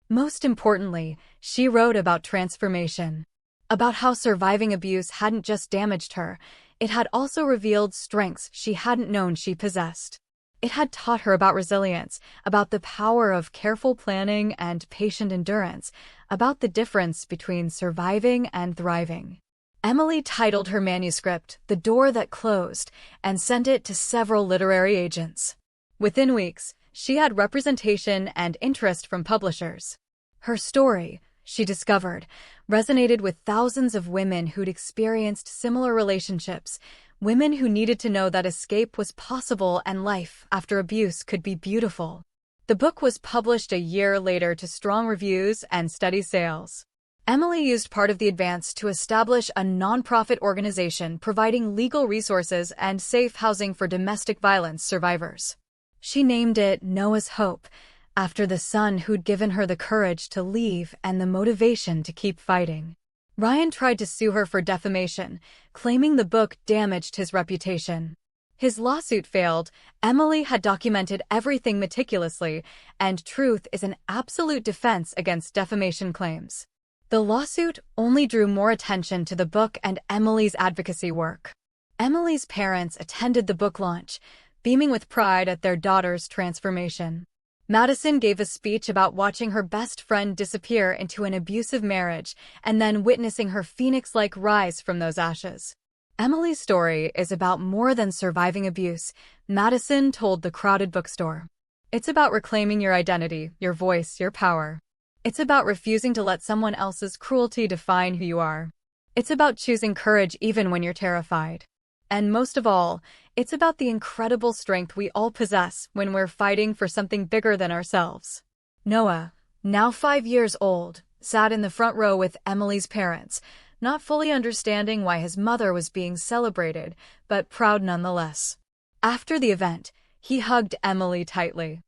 S1: Most importantly, she wrote about transformation, about how surviving abuse hadn't just damaged her, it had also revealed strengths she hadn't known she possessed. It had taught her about resilience, about the power of careful planning and patient endurance, about the difference between surviving and thriving. Emily titled her manuscript "The Door That Closed" and sent it to several literary agents. Within weeks, she had representation and interest from publishers. Her story, she discovered, resonated with thousands of women who'd experienced similar relationships, women who needed to know that escape was possible and life after abuse could be beautiful. The book was published a year later to strong reviews and steady sales. Emily used part of the advance to establish a nonprofit organization providing legal resources and safe housing for domestic violence survivors. She named it Noah's Hope, after the son who'd given her the courage to leave and the motivation to keep fighting. Ryan tried to sue her for defamation, claiming the book damaged his reputation. His lawsuit failed. Emily had documented everything meticulously, and truth is an absolute defense against defamation claims. The lawsuit only drew more attention to the book and Emily's advocacy work. Emily's parents attended the book launch, beaming with pride at their daughter's transformation. Madison gave a speech about watching her best friend disappear into an abusive marriage and then witnessing her phoenix-like rise from those ashes. Emily's story is about more than surviving abuse, Madison told the crowded bookstore. It's about reclaiming your identity, your voice, your power. It's about refusing to let someone else's cruelty define who you are. It's about choosing courage even when you're terrified. And most of all, it's about the incredible strength we all possess when we're fighting for something bigger than ourselves. Noah, now 5 years old, sat in the front row with Emily's parents, not fully understanding why his mother was being celebrated, but proud nonetheless. After the event, he hugged Emily tightly.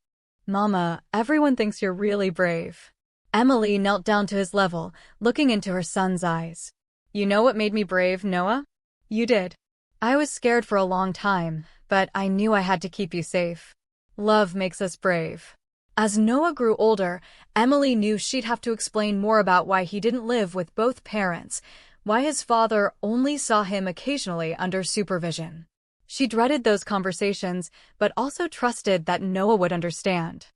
S1: "Mama, everyone thinks you're really brave." Emily knelt down to his level, looking into her son's eyes. "You know what made me brave, Noah? You did. I was scared for a long time, but I knew I had to keep you safe. Love makes us brave." As Noah grew older, Emily knew she'd have to explain more about why he didn't live with both parents, why his father only saw him occasionally under supervision. She dreaded those conversations, but also trusted that Noah would understand.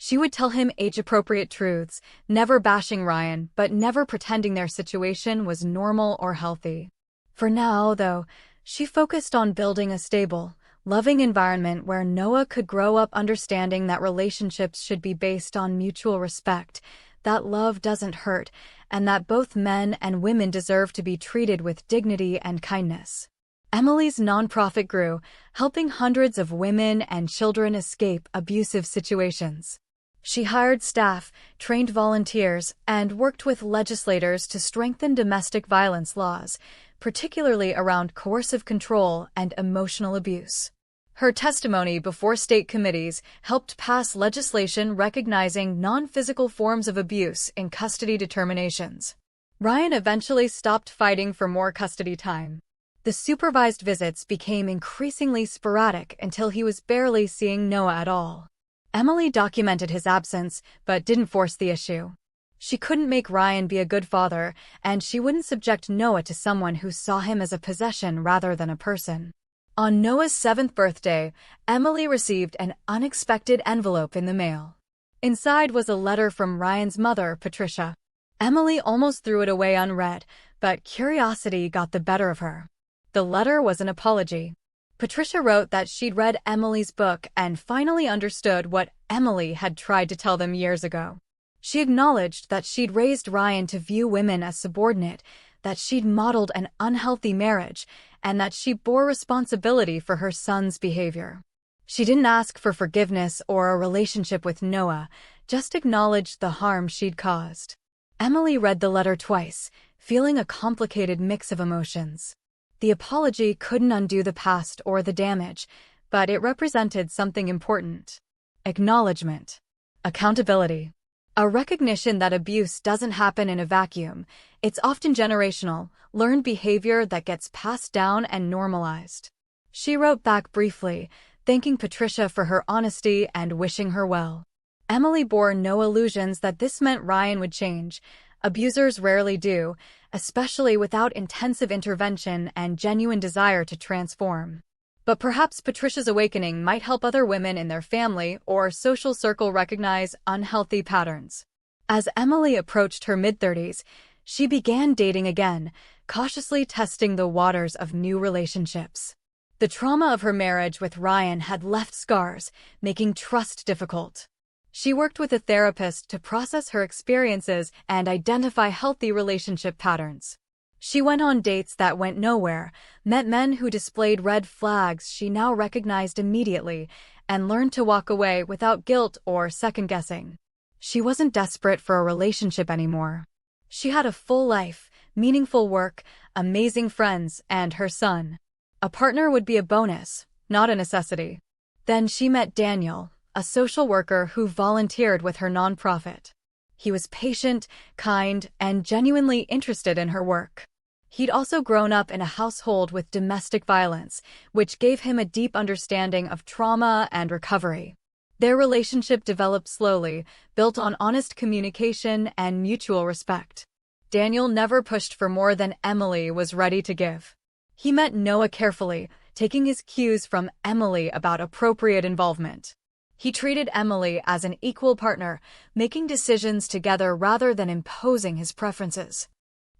S1: She would tell him age-appropriate truths, never bashing Ryan, but never pretending their situation was normal or healthy. For now, though, she focused on building a stable, loving environment where Noah could grow up understanding that relationships should be based on mutual respect, that love doesn't hurt, and that both men and women deserve to be treated with dignity and kindness. Emily's nonprofit grew, helping hundreds of women and children escape abusive situations. She hired staff, trained volunteers, and worked with legislators to strengthen domestic violence laws, particularly around coercive control and emotional abuse. Her testimony before state committees helped pass legislation recognizing non-physical forms of abuse in custody determinations. Ryan eventually stopped fighting for more custody time. The supervised visits became increasingly sporadic until he was barely seeing Noah at all. Emily documented his absence, but didn't force the issue. She couldn't make Ryan be a good father, and she wouldn't subject Noah to someone who saw him as a possession rather than a person. On Noah's 7th birthday, Emily received an unexpected envelope in the mail. Inside was a letter from Ryan's mother, Patricia. Emily almost threw it away unread, but curiosity got the better of her. The letter was an apology. Patricia wrote that she'd read Emily's book and finally understood what Emily had tried to tell them years ago. She acknowledged that she'd raised Ryan to view women as subordinate, that she'd modeled an unhealthy marriage, and that she bore responsibility for her son's behavior. She didn't ask for forgiveness or a relationship with Noah, just acknowledged the harm she'd caused. Emily read the letter twice, feeling a complicated mix of emotions. The apology couldn't undo the past or the damage, but it represented something important. Acknowledgement. Accountability. A recognition that abuse doesn't happen in a vacuum. It's often generational, learned behavior that gets passed down and normalized. She wrote back briefly, thanking Patricia for her honesty and wishing her well. Emily bore no illusions that this meant Ryan would change. Abusers rarely do, especially without intensive intervention and genuine desire to transform. But perhaps Patricia's awakening might help other women in their family or social circle recognize unhealthy patterns. As Emily approached her mid-30s, she began dating again, cautiously testing the waters of new relationships. The trauma of her marriage with Ryan had left scars, making trust difficult. She worked with a therapist to process her experiences and identify healthy relationship patterns. She went on dates that went nowhere, met men who displayed red flags she now recognized immediately, and learned to walk away without guilt or second-guessing. She wasn't desperate for a relationship anymore. She had a full life, meaningful work, amazing friends, and her son. A partner would be a bonus, not a necessity. Then she met Daniel, a social worker who volunteered with her nonprofit. He was patient, kind, and genuinely interested in her work. He'd also grown up in a household with domestic violence, which gave him a deep understanding of trauma and recovery. Their relationship developed slowly, built on honest communication and mutual respect. Daniel never pushed for more than Emily was ready to give. He met Noah carefully, taking his cues from Emily about appropriate involvement. He treated Emily as an equal partner, making decisions together rather than imposing his preferences.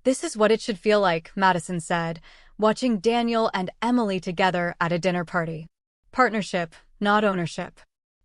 S1: "This is what it should feel like," Madison said, watching Daniel and Emily together at a dinner party. Partnership, not ownership.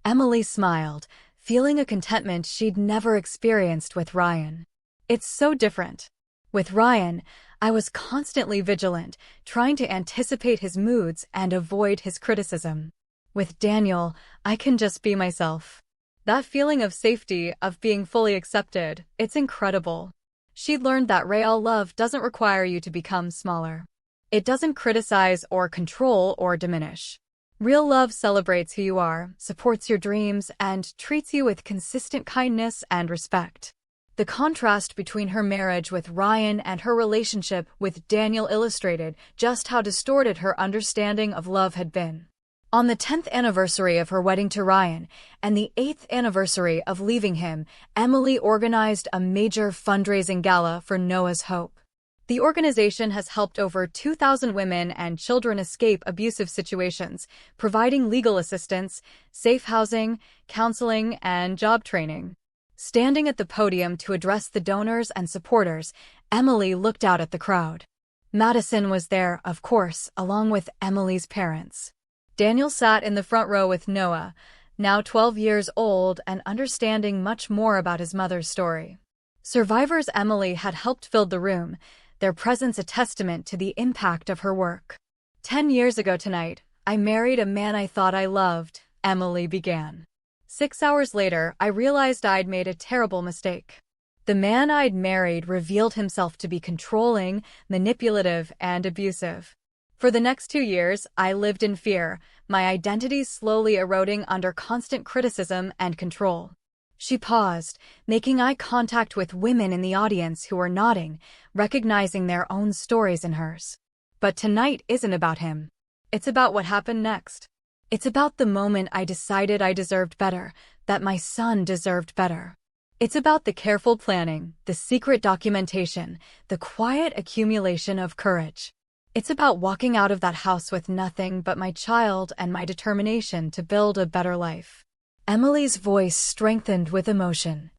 S1: Emily smiled, feeling a contentment she'd never experienced with Ryan. "It's so different. With Ryan, I was constantly vigilant, trying to anticipate his moods and avoid his criticism. With Daniel, I can just be myself. That feeling of safety, of being fully accepted, it's incredible." She learned that real love doesn't require you to become smaller. It doesn't criticize or control or diminish. Real love celebrates who you are, supports your dreams, and treats you with consistent kindness and respect. The contrast between her marriage with Ryan and her relationship with Daniel illustrated just how distorted her understanding of love had been. On the 10th anniversary of her wedding to Ryan and the 8th anniversary of leaving him, Emily organized a major fundraising gala for Noah's Hope. The organization has helped over 2,000 women and children escape abusive situations, providing legal assistance, safe housing, counseling, and job training. Standing at the podium to address the donors and supporters, Emily looked out at the crowd. Madison was there, of course, along with Emily's parents. Daniel sat in the front row with Noah, now 12 years old and understanding much more about his mother's story. Survivors Emily had helped fill the room, their presence a testament to the impact of her work. 10 years ago tonight, I married a man I thought I loved, Emily began. 6 hours later, I realized I'd made a terrible mistake. The man I'd married revealed himself to be controlling, manipulative, and abusive. For the next 2 years, I lived in fear, my identity slowly eroding under constant criticism and control. She paused, making eye contact with women in the audience who were nodding, recognizing their own stories in hers. But tonight isn't about him. It's about what happened next. It's about the moment I decided I deserved better, that my son deserved better. It's about the careful planning, the secret documentation, the quiet accumulation of courage. It's about walking out of that house with nothing but my child and my determination to build a better life. Emily's voice strengthened with emotion.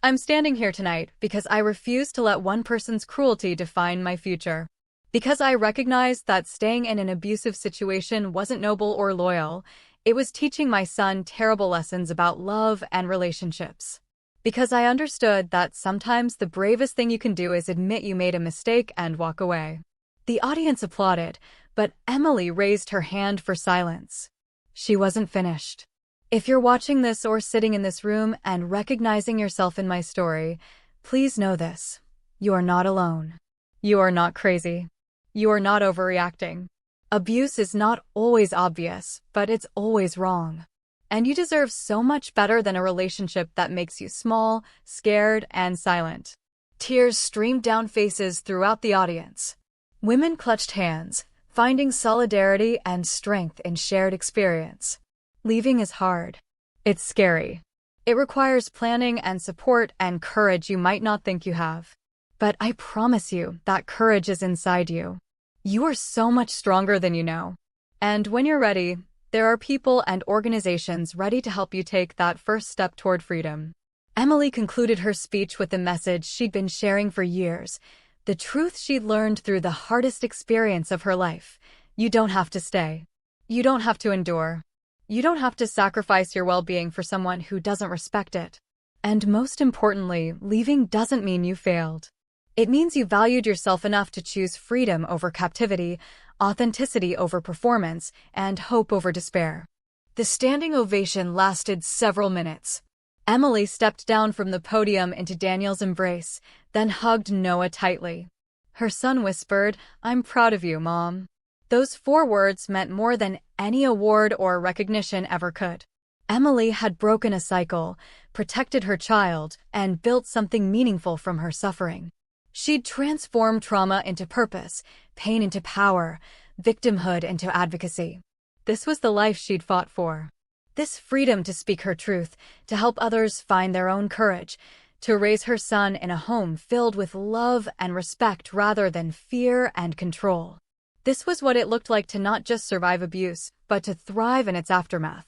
S1: I'm standing here tonight because I refuse to let one person's cruelty define my future. Because I recognized that staying in an abusive situation wasn't noble or loyal, it was teaching my son terrible lessons about love and relationships. Because I understood that sometimes the bravest thing you can do is admit you made a mistake and walk away. The audience applauded, but Emily raised her hand for silence. She wasn't finished. If you're watching this or sitting in this room and recognizing yourself in my story, please know this. You are not alone. You are not crazy. You are not overreacting. Abuse is not always obvious, but it's always wrong. And you deserve so much better than a relationship that makes you small, scared, and silent. Tears streamed down faces throughout the audience. Women clutched hands, finding solidarity and strength in shared experience. Leaving is hard. It's scary. It requires planning and support and courage you might not think you have. But I promise you that courage is inside you. You are so much stronger than you know. And when you're ready, there are people and organizations ready to help you take that first step toward freedom. Emily concluded her speech with the message she'd been sharing for years, the truth she'd learned through the hardest experience of her life. You don't have to stay. You don't have to endure. You don't have to sacrifice your well-being for someone who doesn't respect it. And most importantly, leaving doesn't mean you failed. It means you valued yourself enough to choose freedom over captivity, authenticity over performance, and hope over despair. The standing ovation lasted several minutes. Emily stepped down from the podium into Daniel's embrace, then hugged Noah tightly. Her son whispered, "I'm proud of you, Mom." Those 4 words meant more than any award or recognition ever could. Emily had broken a cycle, protected her child, and built something meaningful from her suffering. She'd transformed trauma into purpose, pain into power, victimhood into advocacy. This was the life she'd fought for. This freedom to speak her truth, to help others find their own courage, to raise her son in a home filled with love and respect rather than fear and control. This was what it looked like to not just survive abuse, but to thrive in its aftermath.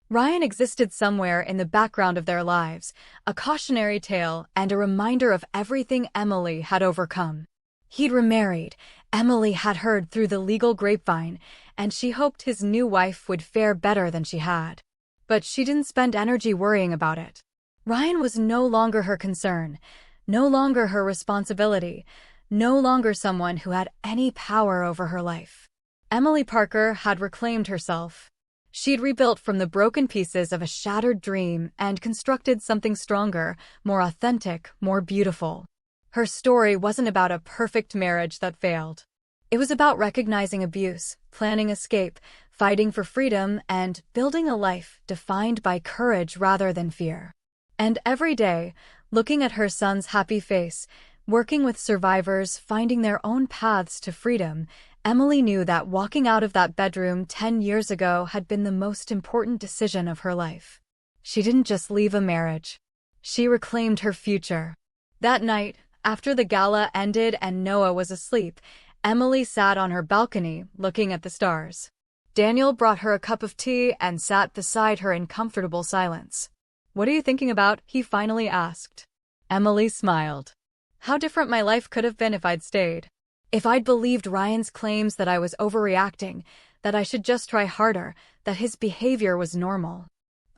S1: Ryan existed somewhere in the background of their lives, a cautionary tale and a reminder of everything Emily had overcome. He'd remarried, Emily had heard through the legal grapevine, and she hoped his new wife would fare better than she had. But she didn't spend energy worrying about it. Ryan was no longer her concern, no longer her responsibility, no longer someone who had any power over her life. Emily Parker had reclaimed herself. She'd rebuilt from the broken pieces of a shattered dream and constructed something stronger, more authentic, more beautiful. Her story wasn't about a perfect marriage that failed. It was about recognizing abuse, planning escape, fighting for freedom, and building a life defined by courage rather than fear. And every day, looking at her son's happy face, working with survivors, finding their own paths to freedom, Emily knew that walking out of that bedroom 10 years ago had been the most important decision of her life. She didn't just leave a marriage. She reclaimed her future. That night, After the gala ended and Noah was asleep, Emily sat on her balcony, looking at the stars. Daniel brought her a cup of tea and sat beside her in comfortable silence. "What are you thinking about?" he finally asked. Emily smiled. "How different my life could have been if I'd stayed. If I'd believed Ryan's claims that I was overreacting, that I should just try harder, that his behavior was normal.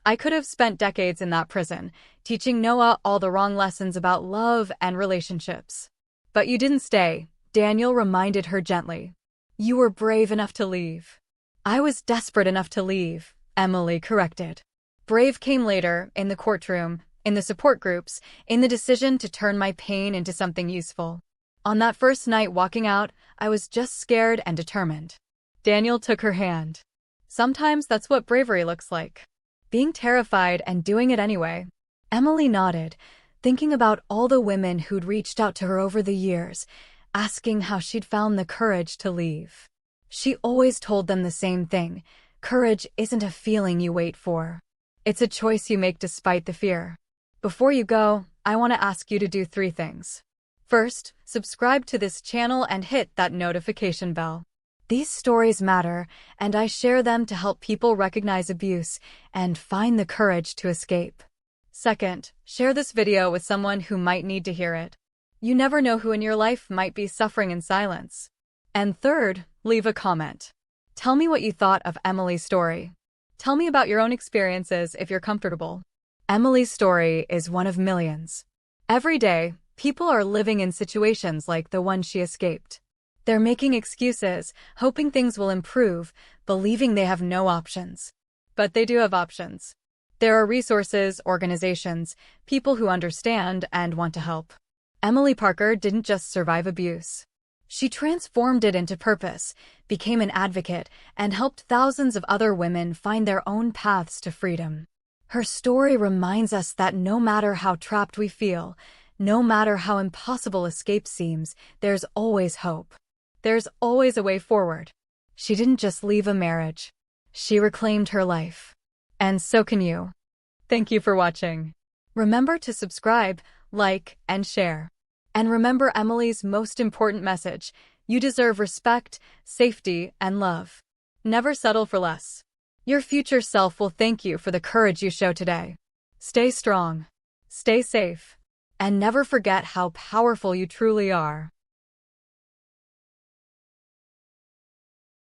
S1: I could have spent decades in that prison, teaching Noah all the wrong lessons about love and relationships. But you didn't stay," Daniel reminded her gently. "You were brave enough to leave." "I was desperate enough to leave," Emily corrected. "Brave came later, in the courtroom, in the support groups, in the decision to turn my pain into something useful. On that first night walking out, I was just scared and determined." Daniel took her hand. "Sometimes that's what bravery looks like. Being terrified and doing it anyway." Emily nodded, thinking about all the women who'd reached out to her over the years, asking how she'd found the courage to leave. She always told them the same thing: courage isn't a feeling you wait for. It's a choice you make despite the fear. Before you go, I want to ask you to do 3 things. First, subscribe to this channel and hit that notification bell. These stories matter, and I share them to help people recognize abuse and find the courage to escape. Second, share this video with someone who might need to hear it. You never know who in your life might be suffering in silence. And third, leave a comment. Tell me what you thought of Emily's story. Tell me about your own experiences if you're comfortable. Emily's story is one of millions. Every day, people are living in situations like the one she escaped. They're making excuses, hoping things will improve, believing they have no options. But they do have options. There are resources, organizations, people who understand and want to help. Emily Parker didn't just survive abuse. She transformed it into purpose, became an advocate, and helped thousands of other women find their own paths to freedom. Her story reminds us that no matter how trapped we feel, no matter how impossible escape seems, there's always hope. There's always a way forward. She didn't just leave a marriage. She reclaimed her life. And so can you. Thank you for watching. Remember to subscribe, like, and share. And remember Emily's most important message: you deserve respect, safety, and love. Never settle for less. Your future self will thank you for the courage you show today. Stay strong, stay safe, and never forget how powerful you truly are.